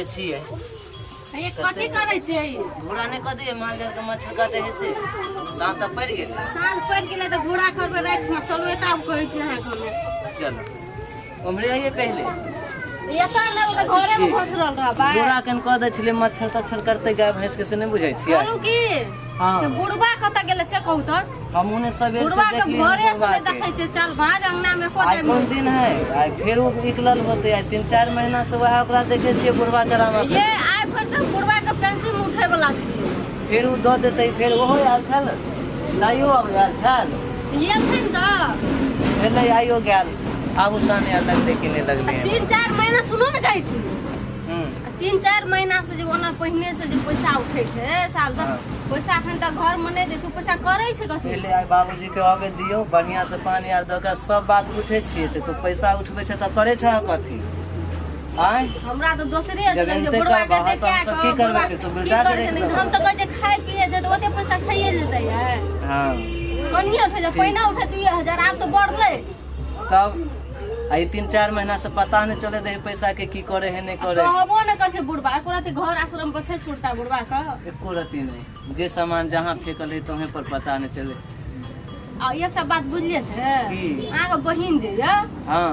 जे छिए ये कथी करे छै घोड़ा ने कदी मान जा के मच्छर काटे है से साँझ तक पड़ गेल तो घोड़ा करबे रात में चलो एता कहै छै अहाँ घर चलो उमरे आइए पहले एता ले तो घरे में घुस रहल रहबा घोड़ा कन कह दे छले मच्छर तच्छर करते गाय भैंस के से नहीं बुझाई छियै कहू की हां से बुढ़बा कत गेले से कहू तो हमने सवेर से बुढ़बा के देखली घरे से देखै छै चल भाज अंगना में को आज कौन दिन है आज फिर वो निकलल होते आज 3-4 महीना से वह ओकरा देखे छियै बुढ़वा के रामा ये आइ फिर से बुढ़बा के पेंशन उठे वाला छी फिर वो दो देते फिर ओहो आयल छल लाइयो अब आयल छल ये छै न भेलै आइयो गेल आबू साने अलग देखे ने लगले 3-4 महीना सुनो न कहै छी 3-4 महीना से जे ओना पहिने से जे पैसा उठै छै साल तक पैसा एखन तक घर में नहीं दै छै पैसा करै छै कथी पहले आई बाबूजी के आबे दियो बढ़िया से पानी आर दो के सब बात पूछे छियै से तू पैसा उठबे छै त करे छ कथी आय हमरा तो दोसरे जे जगन्ते बुढ़वा के करबा, देख हम सब की करबै कि तू बेटा के देख लेबै। हम तो कहै छै खाए पिए दे तो ओते पैसा खाइए जेतै है हां कनिए उठे जे पहिना उठे 2000 आब तो बढ़ले तब आई 3-4 महीना से पता नहीं चले दे पैसा के की करे है नहीं करे कहबो न कर छै बुढ़वा एको राती घर आश्रम पर छै छोटा बुढ़वा का एको रती नहीं जे सामान जहां फेकल है तोहे पर पता नहीं चले आ एकटा बात बुझलिए छै की? अहाँके बहिन जे ये हां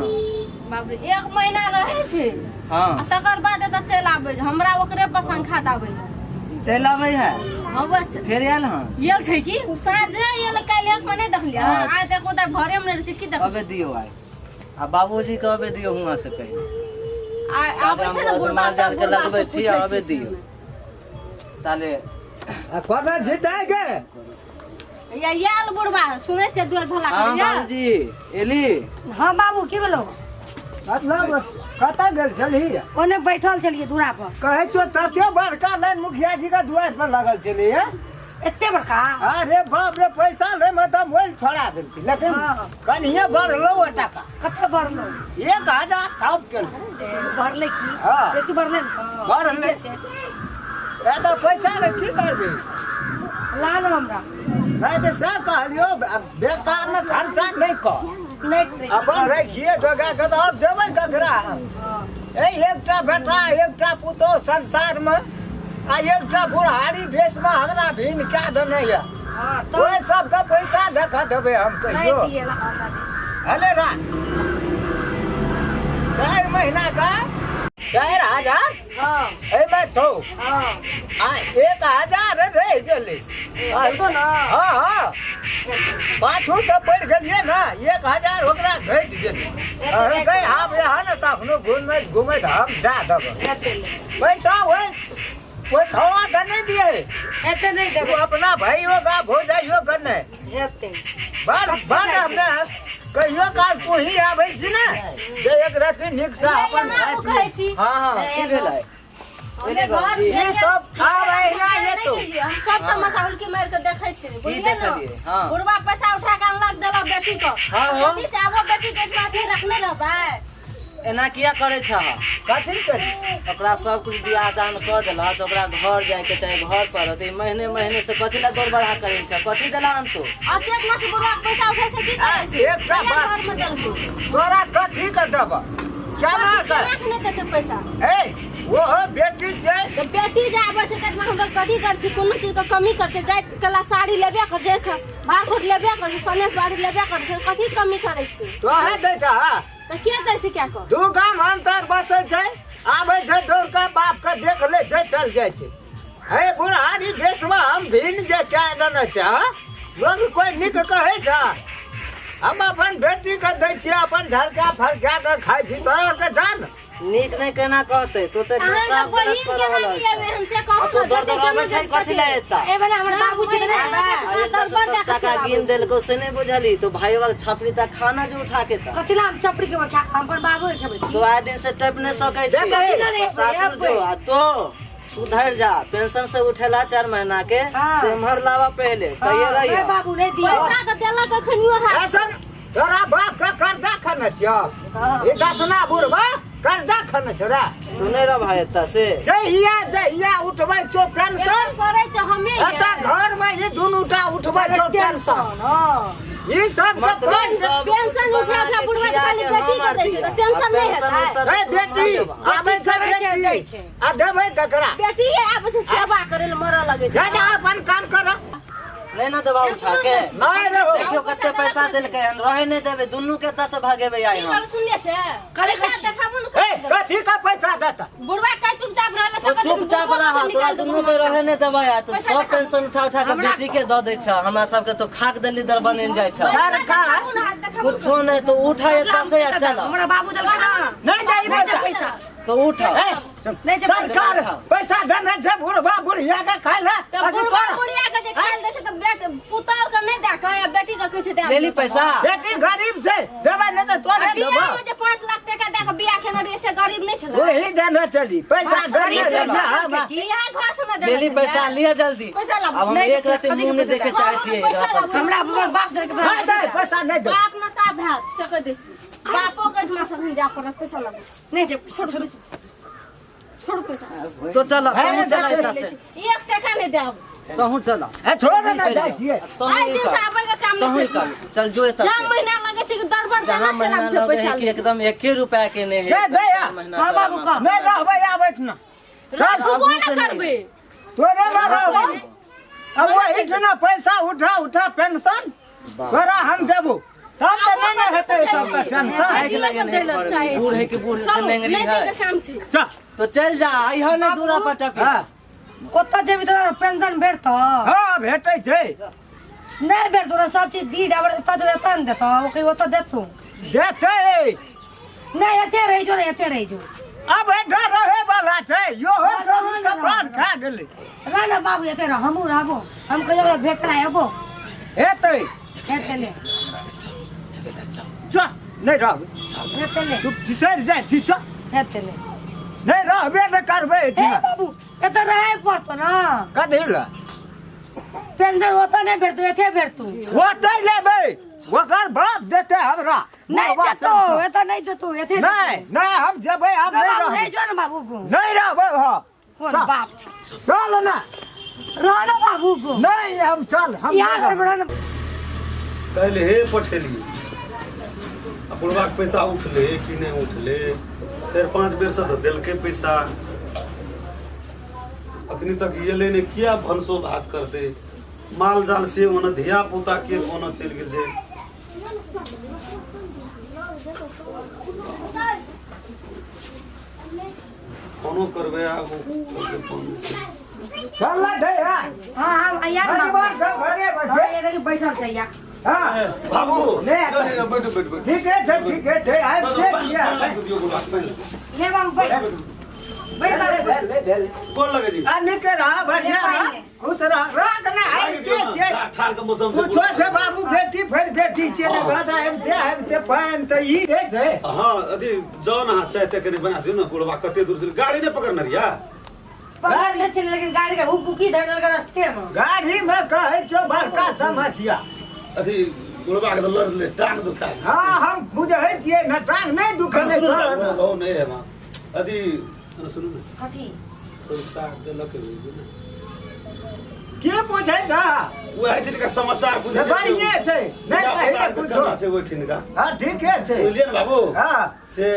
बाप रे 1 महीना रहै छै हां आ तकर बाद एतऽ चलि आबै छै हमरा ओकरे पर संखात आबै चल आबै है अवश्य फिर आयल हां येल छै कि साँझे येल काल्हि एक मने देखलिए अच्छा। आइ देखो त घरे में रहै छै की देख अबे दियो आई आ बाबूजी के अबे दियो हुआ से पहले आबै छै न बुढ़वा माल जाल के लगबै छी अबे दियो ताले कबे जिताए के या येल बुढ़वा सुनै छै दुआर भला हां करिया बाबूजी एली हां बाबू की भेलो मतलब कता गेल छली ओने बैठल छलिए दूरा पर कहे छो तते बड़का लाइन मुखिया जी का दुआर पर लगल छली है एते बड़का अरे बाप रे पैसा ले मतलब मोल छोड़ा देलकी लेकिन कनिए बढ़लो टका कते बढ़लो 1000 सब के बढ़ले की हां बेसी बढ़ले बढ़ले ए तो पैसा ले की करबे लाल हमरा नहीं तो से कहलियो बेकार में खर्चा नहीं कर नहीं अपन रखिए जगह के तो अब देबै ककरा ए एकटा बेटा एकटा पुतो संसार में आ एकटा बुढ़ारी भेष में हमरा भिन क्या देने है हां तो ओए सबका पैसा देखा देबे हम कहियो नहीं दिएला हले रा 4 महीना का 4000 हां ए में छौ हां आ 1000 रह गेले तो ना हां हां पाछू से पड़ गेलिए ना 1000 ओकरा घट गेले अरे कहीं हम यहाँ न तखनो घूमे हम जा दब पैसा होय कोई थवा कर नहीं दिए एते नहीं तू देबो अपना भाई होगा भौजाइयो करने एते बार बार हमने कहियो काल तू ही आबै छी ना जे एक राति निक से अपन खाय कहै पिए छी हां हां की भेलै ओने घर ये सब आबै ना ये तो हम सब तमाशा उल्की मार के देखै छी बुझलिए ना देखलिए? हाँ। बुढ़वा पैसा उठा के अनलक देलक बेटी को हाँ, हाँ। बेटी चाहो बेटी के साथी रखने रहबै एना किया करे छ कथी करी ओकरा सब कुछ बियाह दान कर देला तो ओकरा घर जाए के चाहे घर पर रहते महीने महीने से कथी ला दौड़ बढ़ा करे छ कथी देला हम तो अतेक ना से बुढ़वा के पैसा उठै से की करे छै एकटा पहले बात- घर में देलको तोरा कथी कर देब क्या ना कर रखने देते पैसा ए वो हो बेटी जे तो बेटी जे आबै छै तक हम लोग कथी कर छी कोनो चीज के कमी करते जाय कला साड़ी लेबे कर देख बारकोट लेबे कर सनेस बाड़ी लेबे कर कथी कमी करे छी तो है दे जा तो के दै छै क्या कर दू गाम अंतर बसे छै आबै छै दौड़ के बाप के देख ले छै चल जाय छै हे बुढ़ारी देश में हम भिन जे क्या देने छै लोग कोई निक कहे छै हम अपन बेटी के दै छियै अपन झरका फरका के खाइ छी तोहर के जान नीक नहीं केना कहते तो अहाँ सब बहिन गलत कर के रहल नहीं छै एहन से कहू तो दर्द आबै छै कथी ला एता ए वाला हमर बाबूजी के नहीं टाका गिन देलको से नहीं बुझली तो भाई वाला छपरी तक खाना जो उठा के ता कथी ला हम चपड़ी के खा हम पर बाबू के खेबै तो आए दिन से टप नहीं सकै देख छी ले, सासुर जो आ तो सुधर जा पेंशन से उठेला 4 महीना के से भर लावा पहले कहिए रही बाबू नहीं दियो पैसा के देलक अखनियो है ऐसन तोरा बाप के कर्जा खने छियो ई दसना बुढ़वा कर्जा खने छोरा तू नहीं रह भाई एता से जहिया उठबै चो पेंशन करे छ हमे एता घर में ये दुनूटा उठबै चो पेंशन ये सब मतलब पेंशन उठा उठा बुढ़वा खाली बेटी के दै छै, तो टेंशन नहीं है। ए बेटी आबै छै बेटी आ देबै ककरा बेटी आबै छै सेवा करे ले मरऽ लगे छै। जा अपन काम कर। नहीं ना देबा उठा के नहीं देबो देखियो कते पैसा देलकै हन, रहे नहीं देबे, दुन्नू के एतऽ से भागेबै आई ई हम। बात सुनले से करे देखाबो न ए कथी का पैसा देता बुढ़वा का चुपचाप रहले तो सब चुपचाप रहा, तोरा दुन्नू के रहे नहीं देबा यार, तू सब पेंशन उठा उठा के बेटी के द दै छ, हमरा सब के तो खाक देली दर बनेन जाय छ। सरकार कुछो नहीं तो उठा एतऽ से आ चल, हमरा बाबू देलकै ना नहीं दे पैसा तो उठा सरकार पैसा देने छै बुढ़वा बुढ़िया के खाय ले बुढ़वा बुढ़िया के जे खाइल दै छै त बेट पुतौल के नहीं दे के बेटी के कहै छै दे लेली पैसा। बेटी गरीब छै देबै नहीं तो तोरे देबो। बियाह में जे 5 लाख टका दे के बियाह केने रही से गरीब नहीं छले। वही देने चली पैसा देने जी यहां घर से न दे लेली पैसा लिया जल्दी। पैसा ला। अब हम एक रात मुंह नहीं देखे चाहे छियै एकरा सब। हमरा बाप दे के नहीं दे पैसा नहीं दे बाप न ता भात से कह दै छी बापो के ठमा सब जा पर पैसा लागो नहीं दे छोड़ पैसा तो चल तहू चल एतऽ से, 1 टका नहीं देब तहू चल ए छोड़ ना जाय छियै आई दिन से आबै के काम तहू नहीं कर, चल जो एतऽ जहाँ से। महीना लगे छै कि दरबार जहाँ जाना महीना चला से लगे पैसा है कि एकदम 1 रुपया के नहीं दे है, दे या। 4 महीना हाँ से बाबू का। नहीं रहबै आबैत ना चल तू कोन करबे तोरे ना रहबै। अब वही जना पैसा उठा उठा पेंशन तोरा हम देबो तब तो नहीं ना हेतै सब का टेंशन। आग लगे नहीं, बूढ़ है कि बूढ़ नेंगरी नहीं है, दे के काम छै चल तो चल जा आइहो ना दूरा पटक। हां ओतऽ जेबी तोरा पेंशन भेटतौ हां भेटै छै नहीं भेट तोरा सब चीज दी देबै ओतऽ जो एतऽ न देतौ ओके ओतऽ देतौ देतै नहीं एते रहि जो एते रहि जो अब एठा रहे वाला छै यो हो सब कपार खा गेलै ना ना बाबू एते रह हमहूँ रहबो हम कहियो भेट रहा हेबो हेतै एते ले चल नहीं रहबै एते ले तू बिसरि जाइ छी चल एते ले नहीं रहबे न करबै हे एठिना बाबू एते रहे पड़तौ ना कथी ला पेंशन ओतऽ नहीं भेटतौ एते भेटतौ ओतै लेबै ओकर बाप देतै हमरा नहीं देतौ एतऽ नहीं देतौ एते नहीं नहीं हम जेबै हम नहीं बाबू रहबै नहीं जो ना बाबू को नहीं रहबै हां कोन चल। बाप छै चल ना रह ना बाबू को नहीं हम चल हम यहाँ नहीं पर बड़ा ना कहले हे पठेली बुढ़वाक पैसा उठले कि नहीं उठले, 4-5 बेर से तो दिलके पैसा अखनी तक ये ने किया भनसो भात करते माल जाल से ओना धिया पुता के ओना चल गेल छै। कोनो करबे आब चल दे यार हां हां यार हर बार बाबू घरे हां बैठे ये देखी बैठल छै यार हां बाबू नहीं, बैठ ठीक है हम देख लिया ले बाबू बैठ ले बोल लगे जी आ निकल रहा बढ़िया रहा खुश रहा रात ना आई के ठार के मौसम से कुछो छै बाबू बेटी फिर बेटी छै ने गादा हम ते पान त ई दे छै हाँ अथी जाओ ना चाय तक नहीं बना दियो ना बुढ़वा कते दूर से गाड़ी नहीं पकड़ना रिया पकड़ ले चल लेकिन गाड़ी के हुकुकी धर लगा रास्ते में गाड़ी में कहै छो बड़का समस्या अथी बुढ़वा के लड़ ले टांग दुखा हां हम बुझै छियै न टांग नहीं दुखले लो नहीं है मां अथी सुनो ना कथी पैसा देलक के बुझै छ वो है ठीक का समाचार बुझे बढ़िया छै नहीं कहै कुछो से वो ठीक का हां ठीक है छै बुझलिए ना बाबू हां से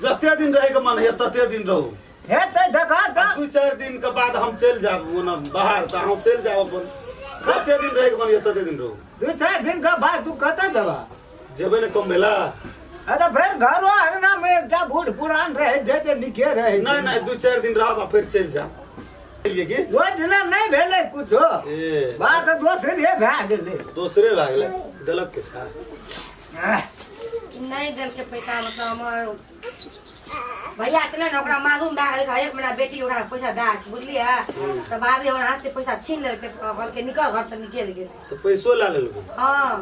जते दिन रहे के मन है तते दिन रहो हेतै देखा त 2-4 दिन के बाद हम चल जाब ना बाहर त हम चल जाब अपन कते दिन रहे के मन है तते दिन रहो 2-4 दिन के बाद तू कतऽ जबा जेबे ने कम भेला अरे फिर घरो अंगना में एकटा बूढ़ पुरान रहे जे जे निके रहे नहीं नहीं 2-4 दिन रहब फिर चल जाब चलिए की योजना नहीं भेले कुछो ए बात दोसरे भए गेलै दूसरे भाग ले देलक के साथ नहीं देल के पैसा मतलब हमर भैया चले ना ओकरा मालूम भए गेलै कि एक महीना बेटी ओकरा पैसा दए छै बुझलियै तऽ भाभी हमरा हाथ से पैसा छीन लेलकै कहलकै निकल घर से निकल गेल तो पैसो ला लेलको हाँ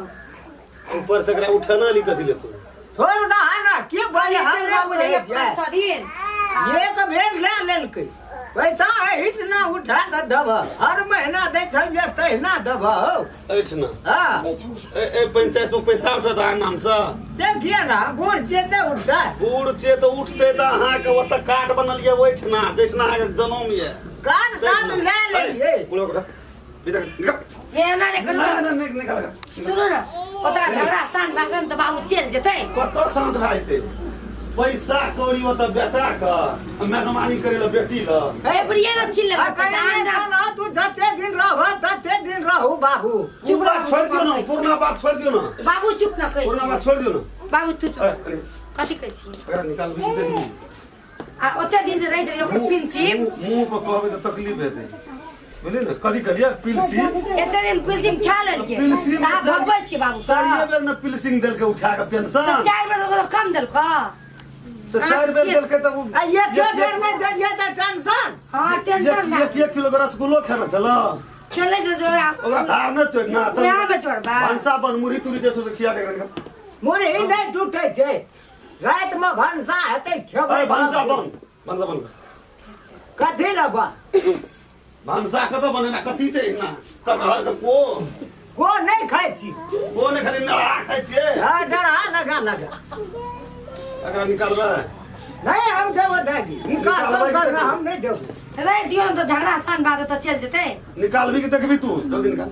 ऊपर से एकरा उठाना नहीं कथी लेतो छोड़ दा ना के बोले हम नहीं बुझे छियै 5-6 दिन एक बेर ले लेलकै पैसा हिट ना उठा के दब हर महीना दै छलिए तहिना दब ऐठना हां ए पंचायत में पैसा उठता है नाम से देखिए ना बूढ़ चेते उठता बूढ़ छे तो उठते त अहाँ के ओत कार्ड बनल ये ओठना जेठना के जनम ये काट काट ले लेलिए बुढ़वा भीतर निकल ये ना रे नहीं निकल सुनो ना पता झगड़ा शांत भागन तो बाबू चल जेतै कत शांत रहते पैसा कौड़ी हो त बेटा का मेहमानी करे ल बेटी ल ए बुढ़िया ना चिल्ला ना तू जते दिन रहू बाबू चुप बात छोड़ दियो ना पूर्ण बात छोड़ दियो ना बाबू चुप ना कहि पूर्ण बात छोड़ दियो ना बाबू तू चुप कथि कहै छी अगर निकाल भी दे आ ओते दिन से रहि रहि ओकर पिंचिम मुंह पर कहबे त तकलीफ हेतै बोले ना कदी करिया पिलसी एते दिन पिंचिम खा लेल के पिलसी आ भगबै छी बाबू सारिये बेर न पिलसिंग देल के उठा के पेंशन तो 4 बेर तो कम देल का तो 4 बेर देल के त ये के बेर में दे दिया त टेंशन हां टेंशन ना 1 किलो रसगुल्लो खाना चला खेले जो ओकरा धार न चढ़ना चल यहाँ में चढ़बा भंसा बन मुरी तुरी जैसे खिया के मोरे ही नहीं टूटे छे रात में भंसा हेतै खेबै भंसा बन कथि लबा भंसा कत बनेला कथी छै ना कटहर के को नहीं खाइ छी को ने खाली ना खाइ छिए हां डरा लगा अगर निकालबे नहीं हम जब दागी निकाल कर हम नहीं देब रे दियो तो झगड़ा शांत बात तो चल जेतै निकालबी कि देखबी तू जल्दी निकाल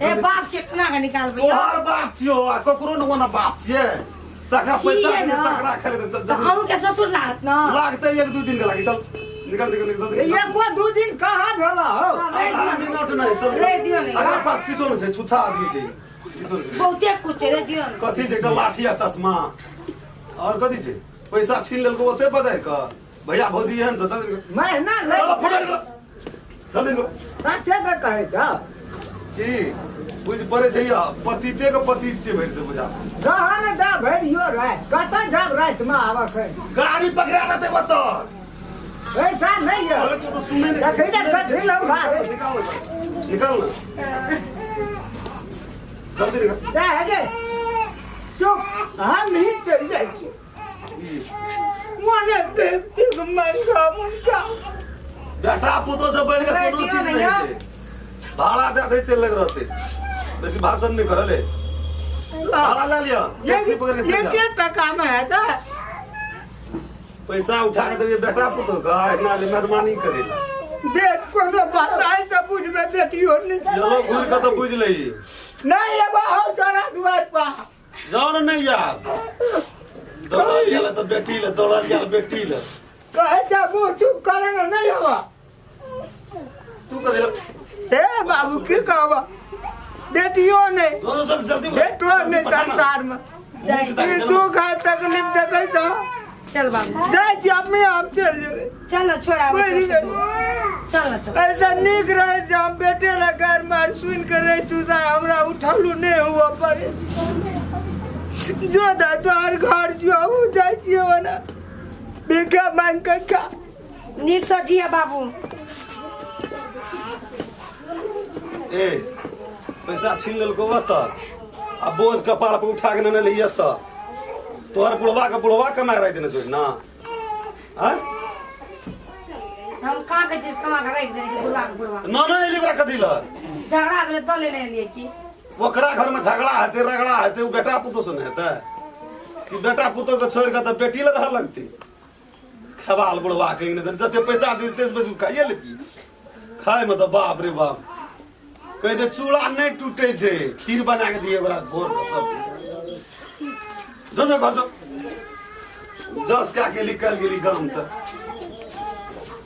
ए बाप चेकना के निकालबै तोहर बाप छियो आ ककरो न ओना बाप छिए तकरा पैसा दे तकरा खरीद तो हम के ससुर लागत न लागतै 1-2 दिन के लागी चल निकाल ये को 2 दिन कहां भेला हो मिनट नहीं चल रे दियो नहीं अगर पास किछो न छै छुछा आदमी छै बहुते कुछ रे दियो कथी छै त लाठी आ चश्मा और कथी छै पैसा छीन लेलको ओते बजाय क भैया भौजी एहन त मैं ना चलो फोटो निकाल जल्दी निकाल सच्चे का कहे जा की बुझ पड़े छै या पतिते के पति छै भैर से बुझा रहन दा भरियो रे कत जाब रात में आवा छै गाड़ी पकड़ा न दे बत ऐसा नहीं है अरे तो सुने नहीं देखै जा कथि लम्बा है निकाल ना जल्दी निकाल जा है चुप हम ही चल जाए मोने बेटी को मंगा मुनका बेटा पुतो से बैठ के कोनो चीज नहीं छै भाड़ा दे दे चल लग रहते बेसी भाषण नहीं करले भाड़ा ले लिया टैक्सी पकड़ के चल जा ये टका में है तो पैसा उठा के देबे बेटा पुतो का इतना ले मेहरबानी करेला बेट कोनो बात है सब बुझ में बेटी हो नहीं चलो घूर के तो बुझ लई नहीं ये बहुत तोरा दुआर पा जाओ ना नहीं यार दौड़ा लिया तो बेटी ले दौड़ा लिया बेटी ले कहे जा वो चुप करना नहीं होगा तू कर ए बाबू की कहबा बेटियों ने दोनों चल जल्दी बेटो ने संसार में ये दुख है तकलीफ देखे छ चल बाबू जाय छी अपने आप चल जेबे चल छोड़ा चल ऐसा निक रहे जे हम बेटे ला घर मार सुन के रह तू जा हमरा उठलू नहीं हुआ पर जो दा तोहर घर जो जाय छियो ना बेका मांग के खा नीक से जिया बाबू ए पैसा छीन लेलको बत आ बोझ कपाड़ पे उठा के न लिया त तोहर बुढ़वा कमा रहे थे ना छोड़ ना हां हम कहां के चीज कमा के रख दे बुढ़वा ना एली बरा कथी ल झगड़ा भेले तो ले लिए की ओकरा घर में झगड़ा हेते रगड़ा हेते उ बेटा पुतो सुने हेते कि बेटा पुतो के छोड़ के त बेटी ल रह लगती खबाल बुढ़वा के ने जते पैसा देते से बजू खाइए लेती खाए में तो बाप रे बाप कहे जे चूड़ा नहीं टूटे छे खीर बना के दिए ओकरा भोर के सब जो घर जो जस का के निकल गेली गांव तक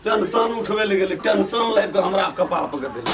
टेंशन उठवे ले गेली टेंशन ले के हमरा कपाल पकड़ देली